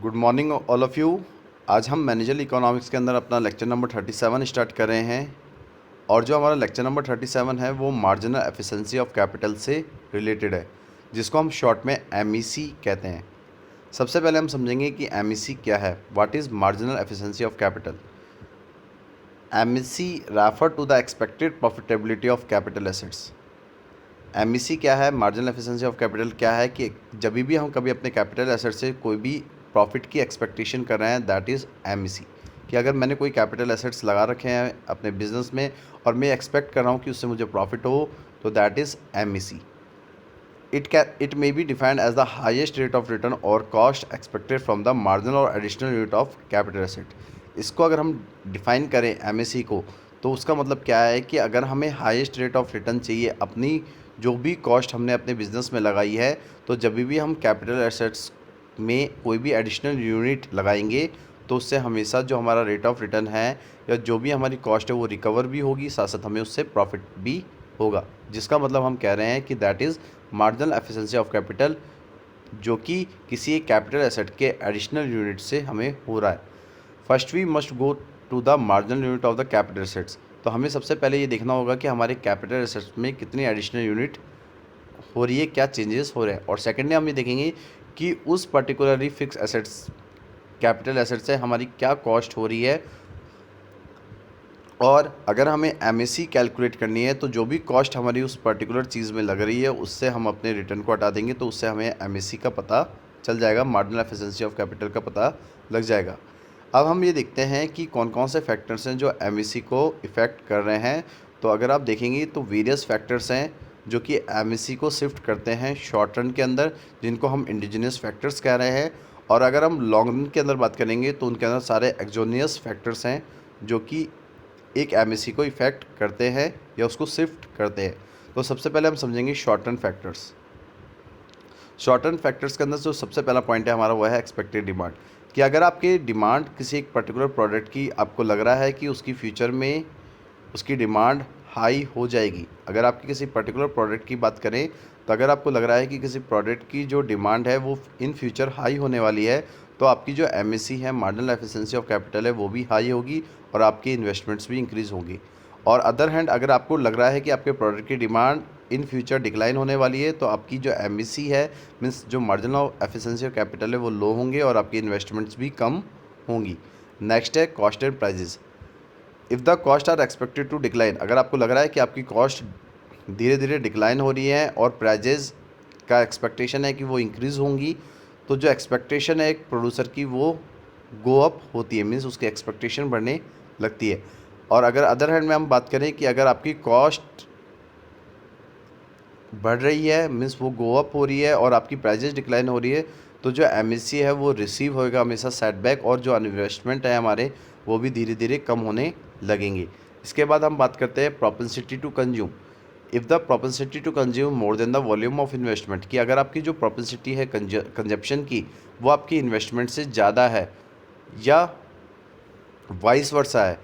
Good morning all of you. आज हम manager economics के अंदर अपना लेक्चर नंबर 37 स्टार्ट कर रहे हैं और जो हमारा लेक्चर नंबर 37 है वो मार्जिनल एफिशिएंसी ऑफ कैपिटल से रिलेटेड है, जिसको हम शॉर्ट में एमईसी कहते हैं। सबसे पहले हम समझेंगे कि एमईसी क्या है। What is marginal efficiency of capital. MEC refer to the expected profitability of capital assets. MEC क्या है, मार्जिनल एफिशिएंसी ऑफ कैपिटल क्या है कि जब भी हम कभी अपने कैपिटल एसेट से कोई भी प्रॉफिट की एक्सपेक्टेशन कर रहे हैं, दैट इज़ एमईसी। कि अगर मैंने कोई कैपिटल एसेट्स लगा रखे हैं अपने बिजनेस में और मैं एक्सपेक्ट कर रहा हूँ कि उससे मुझे प्रॉफिट हो, तो that is MEC. It may be defined as the highest rate of return और cost expected from the marginal और additional unit of capital asset. इसको अगर हम डिफाइन करें एमएसी को, तो उसका मतलब क्या है कि अगर हमें हाईएस्ट रेट ऑफ रिटर्न चाहिए अपनी जो भी कॉस्ट हमने अपने बिजनेस में लगाई है, तो जब भी हम कैपिटल एसेट्स में कोई भी एडिशनल यूनिट लगाएंगे तो उससे हमेशा जो हमारा रेट ऑफ रिटर्न है या जो भी हमारी कॉस्ट है वो रिकवर भी होगी, साथ साथ हमें उससे प्रॉफिट भी होगा। जिसका मतलब हम कह रहे हैं कि that is marginal efficiency of capital, जो कि किसी एक कैपिटल एसेट के एडिशनल यूनिट से हमें हो रहा है। First we must go to the marginal unit of the capital assets. तो हमें सबसे पहले ये देखना होगा कि हमारे कैपिटल एसेट्स में कितनी एडिशनल यूनिट हो रही है, क्या चेंजेस हो रहे हैं। और सेकेंडली हम ये देखेंगे कि उस particularly fix assets capital asset से हमारी क्या कॉस्ट हो रही है, और अगर हमें एमएसी कैलकुलेट करनी है तो जो भी कॉस्ट हमारी उस पर्टिकुलर चीज़ में लग रही है उससे हम अपने रिटर्न को हटा देंगे, तो उससे हमें एमएसी का पता चल जाएगा, मार्जिनल एफिशिएंसी ऑफ कैपिटल का पता लग जाएगा। अब हम ये देखते हैं कि कौन कौन से फैक्टर्स हैं जो एमएसी को इफ़ेक्ट कर रहे हैं। तो अगर आप देखेंगे तो वेरियस फैक्टर्स हैं जो कि एमएसी को शिफ्ट करते हैं शॉर्ट रन के अंदर, जिनको हम इंडिजिनियस फैक्टर्स कह रहे हैं। और अगर हम लॉन्ग रन के अंदर बात करेंगे तो उनके अंदर सारे एक्सोनियस फैक्टर्स हैं जो कि एक एमएसी को इफ़ेक्ट करते हैं या उसको शिफ्ट करते हैं। तो सबसे पहले हम समझेंगे short term factors. Short term factors के अंदर जो सबसे पहला पॉइंट है हमारा वह है एक्सपेक्टेड डिमांड। कि अगर आपकी डिमांड किसी एक पर्टिकुलर प्रोडक्ट की आपको लग रहा है कि उसकी फ्यूचर में उसकी डिमांड हाई हो जाएगी। अगर आपकी किसी पर्टिकुलर प्रोडक्ट की बात करें तो अगर आपको लग रहा है कि किसी प्रोडक्ट की जो डिमांड है वो इन फ्यूचर हाई होने वाली है, तो आपकी जो एमएसी है, मार्जिनल एफिशिएंसी ऑफ कैपिटल है, वो भी हाई होगी और आपकी इन्वेस्टमेंट्स भी इंक्रीज़ होंगी। और अदर हैंड अगर आपको लग रहा है कि आपके प्रोडक्ट की डिमांड इन फ्यूचर डिक्लाइन होने वाली है, तो आपकी जो एमएसी है मीन्स जो मार्जिनल एफिशिएंसी ऑफ कैपिटल है वो लो होंगे और आपकी इन्वेस्टमेंट्स भी कम होंगी। नेक्स्ट है cost and prices. If the cost are expected to decline, अगर आपको लग रहा है कि आपकी कॉस्ट धीरे धीरे डिक्लाइन हो रही है और प्राइजेज़ का एक्सपेक्टेशन है कि वो इंक्रीज़ होंगी, तो जो एक्सपेक्टेशन है एक प्रोड्यूसर की वो गो अप होती है, मीन्स उसकी एक्सपेक्टेशन बढ़ने लगती है। और अगर अदर हैंड में हम बात करें कि अगर आपकी कॉस्ट बढ़ रही है मीन्स वो गो अप हो रही है और आपकी प्राइजेज डिक्लाइन हो रही है, तो जो एमएससी है वो रिसीव होएगा हमेशा सेटबैक, और जो इन्वेस्टमेंट है हमारे वो भी धीरे धीरे कम होने लगेंगे। इसके बाद हम बात करते हैं propensity to consume. If the propensity to consume more than the volume of investment, कि अगर आपकी जो प्रोपेंसिटी है कंजप्शन की वो आपकी इन्वेस्टमेंट से ज़्यादा है या वाइस वर्सा है,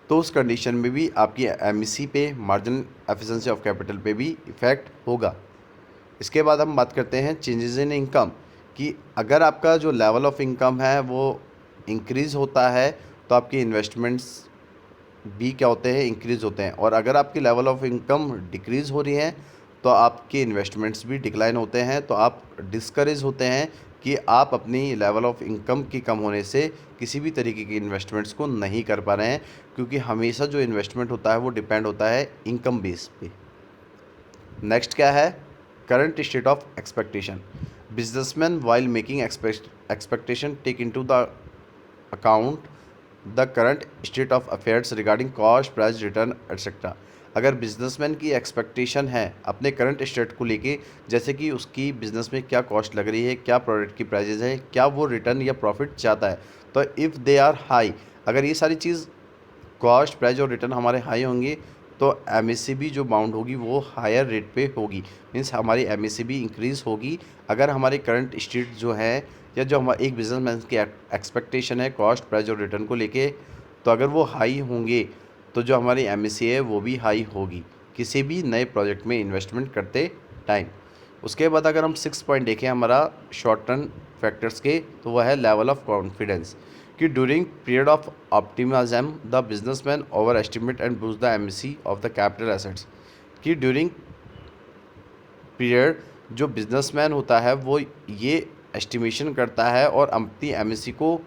तो उस कंडीशन में भी आपकी एमएसी पे, मार्जिनल एफिशिएंसी ऑफ कैपिटल पे भी इफ़ेक्ट होगा। इसके बाद हम बात करते हैं चेंजेस इन इनकम। कि अगर आपका जो लेवल ऑफ इनकम है वो इंक्रीज़ होता है तो आपकी इन्वेस्टमेंट्स भी क्या होते हैं, इंक्रीज़ होते हैं। और अगर आपकी लेवल ऑफ इनकम डिक्रीज़ हो रही है तो आपके इन्वेस्टमेंट्स भी डिक्लाइन होते हैं, तो आप डिस्करेज होते हैं कि आप अपनी लेवल ऑफ इनकम की कम होने से किसी भी तरीके की इन्वेस्टमेंट्स को नहीं कर पा रहे हैं, क्योंकि हमेशा जो इन्वेस्टमेंट होता है वो डिपेंड होता है इनकम बेस पे। नेक्स्ट क्या है, current state of expectation. Businessman while making expectation take into the account the current state of affairs regarding cost, price, return etcetera. अगर बिजनेसमैन की एक्सपेक्टेशन है अपने करंट स्टेट को लेके, जैसे कि उसकी बिज़नेस में क्या कॉस्ट लग रही है, क्या प्रोडक्ट की प्राइजेज है, क्या वो रिटर्न या प्रॉफिट चाहता है, तो इफ़ दे आर हाई, अगर ये सारी चीज़ कॉस्ट, प्राइस और रिटर्न हमारे हाई होंगे, तो एमएससी भी जो बाउंड होगी वो हायर रेट पे होगी, मीन्स हमारी एमएससी भी इंक्रीज़ होगी। अगर हमारे करंट स्टेट जो है या जो हमारा एक बिजनेसमैन की एक्सपेक्टेशन है कॉस्ट, प्राइस और रिटर्न को लेके, तो अगर वो हाई होंगे तो जो हमारी एमएससी है वो भी हाई होगी किसी भी नए प्रोजेक्ट में इन्वेस्टमेंट करते टाइम। उसके बाद अगर हम 6 पॉइंट देखें हमारा शॉर्ट टर्म फैक्टर्स के, तो वह है लेवल ऑफ कॉन्फिडेंस कि during period of optimism the businessman over estimate and boost the MSc of the capital assets. कि ड्यूरिंग पीरियड जो बिजनेसमैन होता है वो ये एस्टिमेशन करता है और अपनी एमएससी को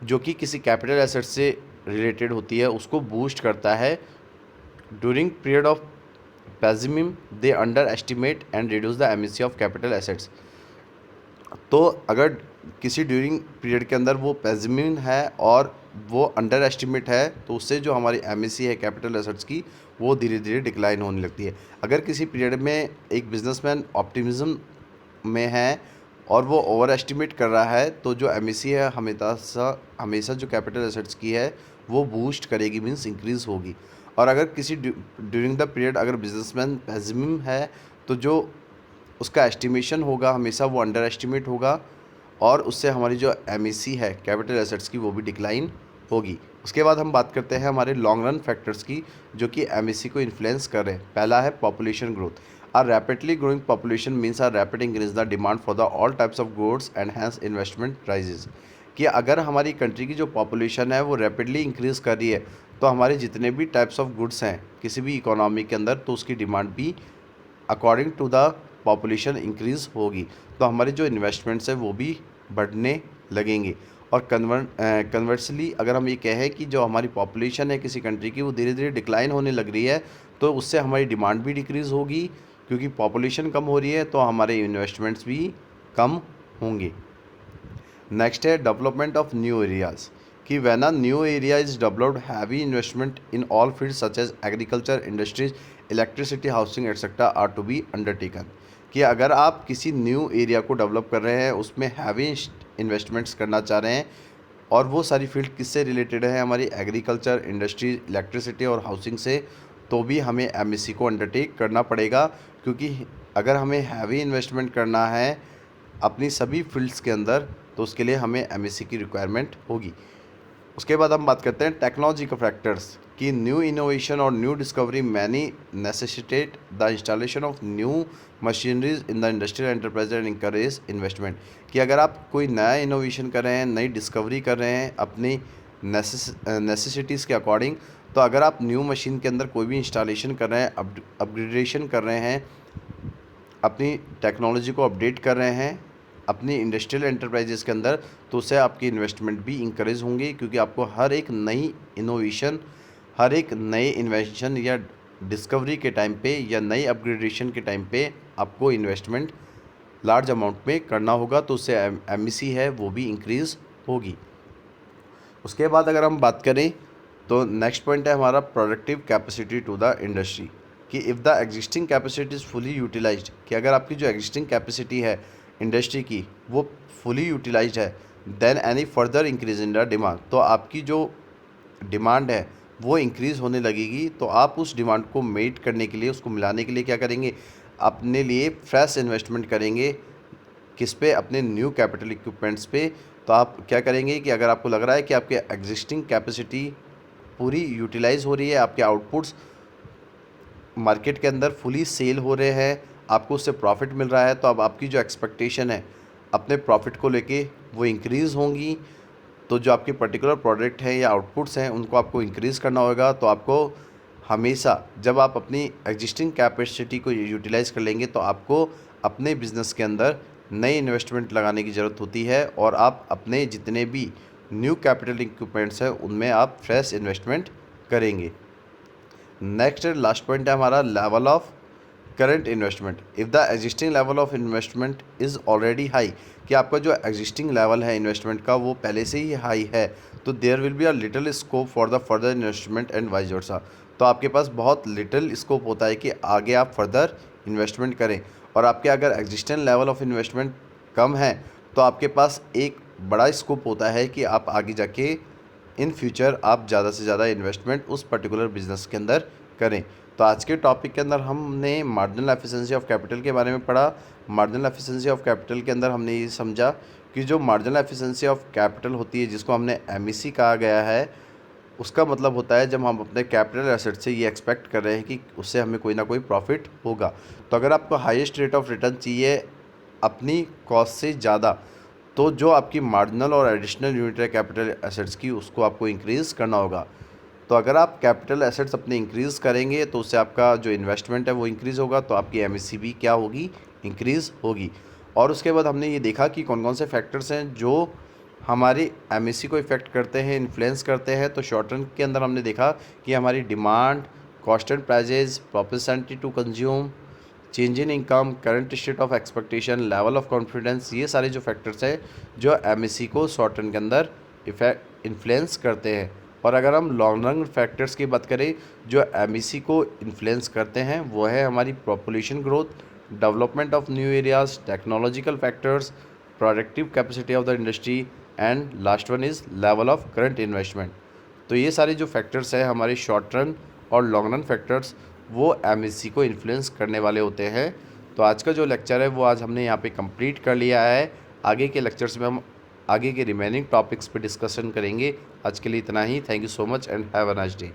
जो कि किसी कैपिटल एसेट से रिलेटेड होती है उसको बूस्ट करता है। During period of pessimism they under estimate and reduce the MSc of capital assets. तो अगर किसी ड्यूरिंग पीरियड के अंदर वो पेसिमिज्म है और वो अंडर एस्टिमेट है तो उससे जो हमारी एमएससी है कैपिटल एसेट्स की वो धीरे धीरे डिक्लाइन होने लगती है। अगर किसी पीरियड में एक बिजनेसमैन ऑप्टिमिज्म में है और वो ओवर एस्टिमेट कर रहा है तो जो एमएससी है हमेशा जो कैपिटल एसेट्स की है वो बूस्ट करेगी, मीन्स इंक्रीज़ होगी। और अगर किसी ड्यूरिंग द पीरियड अगर बिजनेसमैन पेसिमिज्म है तो जो उसका एस्टिमेशन होगा हमेशा वो अंडर एस्टिमेट होगा और उससे हमारी जो एमएससी है कैपिटल एसेट्स की वो भी डिक्लाइन होगी। उसके बाद हम बात करते हैं हमारे लॉन्ग रन फैक्टर्स की जो कि एमएससी को इन्फ्लुएंस कर रहे हैं। पहला है population growth. A rapidly growing population means a rapid increase in the demand for the all types of goods and hence investment rises। कि अगर हमारी कंट्री की जो पॉपुलेशन है वो रैपिडली इंक्रीज़ कर रही है तो हमारे जितने भी टाइप्स ऑफ गुड्स हैं किसी भी इकोनॉमी के अंदर तो उसकी डिमांड भी according to the population increase होगी, तो हमारे जो इन्वेस्टमेंट्स हैं वो भी बढ़ने लगेंगे। और कन्वर्सली अगर हम ये कहें कि जो हमारी पॉपुलेशन है किसी कंट्री की वो धीरे धीरे डिक्लाइन होने लग रही है तो उससे हमारी डिमांड भी डिक्रीज़ होगी, क्योंकि पॉपुलेशन कम हो रही है तो हमारे इन्वेस्टमेंट्स भी कम होंगे। नेक्स्ट है डेवलपमेंट ऑफ न्यू एरियाज़। कि when a new area is developed heavy investment in all field such as agriculture, industries, electricity, housing etcetera are to be undertaken. कि अगर आप किसी न्यू एरिया को डेवलप कर रहे हैं उसमें हैवी इन्वेस्टमेंट्स करना चाह रहे हैं और वो सारी फील्ड किससे रिलेटेड है हमारी एग्रीकल्चर, इंडस्ट्रीज, इलेक्ट्रिसिटी और हाउसिंग से, तो भी हमें एमएससी को अंडरटेक करना पड़ेगा, क्योंकि अगर हमें हैवी इन्वेस्टमेंट करना है अपनी सभी फील्ड्स के अंदर तो उसके लिए हमें एमएससी की रिक्वायरमेंट होगी। उसके बाद हम बात करते हैं टेक्नोलॉजी के फैक्टर्स। कि न्यू इनोवेशन और new discovery many necessitate the installation of new machineries in the industrial enterprise and encourage investment. कि अगर आप कोई नया इनोवेशन कर रहे हैं, नई डिस्कवरी कर रहे हैं अपनी नेसेसिटीज़ के अकॉर्डिंग, तो अगर आप न्यू मशीन के अंदर कोई भी इंस्टॉलेशन कर रहे हैं, अपग्रेडेशन कर रहे हैं, अपनी टेक्नोलॉजी को अपडेट कर रहे हैं अपनी इंडस्ट्रियल एंटरप्राइजेस के अंदर, तो उससे आपकी इन्वेस्टमेंट भी इंकरेज होंगी, क्योंकि आपको हर एक नई इनोवेशन, हर एक नए इन्वेंशन या डिस्कवरी के टाइम पे या नई अपग्रेडेशन के टाइम पे आपको इन्वेस्टमेंट लार्ज अमाउंट में करना होगा, तो उससे एमएससी है वो भी इंक्रीज़ होगी। उसके बाद अगर हम बात करें तो नेक्स्ट पॉइंट है हमारा productive capacity to the industry. कि if the existing capacity is fully utilised, कि अगर आपकी जो एग्जिस्टिंग कैपेसिटी है इंडस्ट्री की वो फुली यूटिलाइज्ड है, then any further increase in the demand, तो आपकी जो डिमांड है वो इंक्रीज़ होने लगेगी। तो आप उस डिमांड को मीट करने के लिए, उसको मिलाने के लिए क्या करेंगे, अपने लिए फ्रेश इन्वेस्टमेंट करेंगे। किस पे? अपने न्यू कैपिटल इक्विपमेंट्स पे। तो आप क्या करेंगे कि अगर आपको लग रहा है कि आपके एग्जिस्टिंग कैपेसिटी पूरी यूटिलाइज़ हो रही है, आपके आउटपुट्स मार्केट के अंदर फुली सेल हो रहे हैं, आपको उससे प्रॉफिट मिल रहा है, तो अब आपकी जो एक्सपेक्टेशन है अपने प्रॉफिट को लेके वो इंक्रीज़ होंगी। तो जो आपके पर्टिकुलर प्रोडक्ट हैं या आउटपुट्स हैं उनको आपको इंक्रीज़ करना होगा। तो आपको हमेशा जब आप अपनी एग्जिस्टिंग कैपेसिटी को यूटिलाइज़ कर लेंगे तो आपको अपने बिज़नेस के अंदर नई इन्वेस्टमेंट लगाने की ज़रूरत होती है और आप अपने जितने भी न्यू कैपिटल इक्विपमेंट्स हैं उनमें आप फ्रेश इन्वेस्टमेंट करेंगे। नेक्स्ट लास्ट पॉइंट है हमारा level of current investment. If the existing level of investment is already high, कि आपका जो एग्जिस्टिंग लेवल है इन्वेस्टमेंट का वो पहले से ही हाई है, तो there will be a little scope for the further investment and vice versa. तो आपके पास बहुत लिटिल स्कोप होता है कि आगे आप फर्दर इन्वेस्टमेंट करें। और आपके अगर एग्जिस्टिंग लेवल ऑफ इन्वेस्टमेंट कम है तो आपके पास एक बड़ा स्कोप होता है कि आप आगे जाके इन फ्यूचर आप ज़्यादा से ज़्यादा इन्वेस्टमेंट उस पर्टिकुलर बिजनेस के अंदर करें। तो आज के टॉपिक के अंदर हमने मार्जिनल एफिशिएंसी ऑफ कैपिटल के बारे में पढ़ा। मार्जिनल एफिशिएंसी ऑफ कैपिटल के अंदर हमने ये समझा कि जो मार्जिनल एफिशिएंसी ऑफ कैपिटल होती है जिसको हमने एमईसी कहा गया है, उसका मतलब होता है जब हम अपने कैपिटल एसेट से ये एक्सपेक्ट कर रहे हैं कि उससे हमें कोई ना कोई प्रॉफिट होगा। तो अगर आपको हाईएस्ट रेट ऑफ रिटर्न चाहिए अपनी कॉस्ट से ज़्यादा, तो जो आपकी मार्जिनल और एडिशनल यूनिट है कैपिटल एसेट्स की, उसको आपको इंक्रीज़ करना होगा। तो अगर आप कैपिटल एसेट्स अपने इंक्रीज़ करेंगे तो उससे आपका जो इन्वेस्टमेंट है वो इंक्रीज़ होगा, तो आपकी एमएससी भी क्या होगी, इंक्रीज़ होगी। और उसके बाद हमने ये देखा कि कौन कौन से फैक्टर्स हैं जो हमारी एमएससी को इफ़ेक्ट करते हैं, इन्फ्लुएंस करते हैं। तो शॉर्ट टर्म के अंदर हमने देखा कि हमारी demand, cost and prices, propensity to consume, change in income, current state of expectation, level of confidence, ये सारे जो फैक्टर्स हैं जो एमएससी को शॉर्ट टर्म के अंदर इफेक्ट इन्फ्लुएंस करते हैं। और अगर हम लॉन्ग रन फैक्टर्स की बात करें जो एमएससी को इन्फ्लुएंस करते हैं, वो है हमारी population growth, development of new areas, technological factors, productive capacity of the industry, and last one is level of current investment. तो ये सारे जो फैक्टर्स हैं हमारे शॉर्ट रन और लॉन्ग रन फैक्टर्स, वो एमएससी को इन्फ्लुएंस करने वाले होते हैं। तो आज का जो लेक्चर है वो आज हमने यहाँ पे कंप्लीट कर लिया है। आगे के लेक्चर्स में हम आगे के रिमेनिंग टॉपिक्स पे डिस्कशन करेंगे। आज के लिए इतना ही। Thank you so much and have a nice day.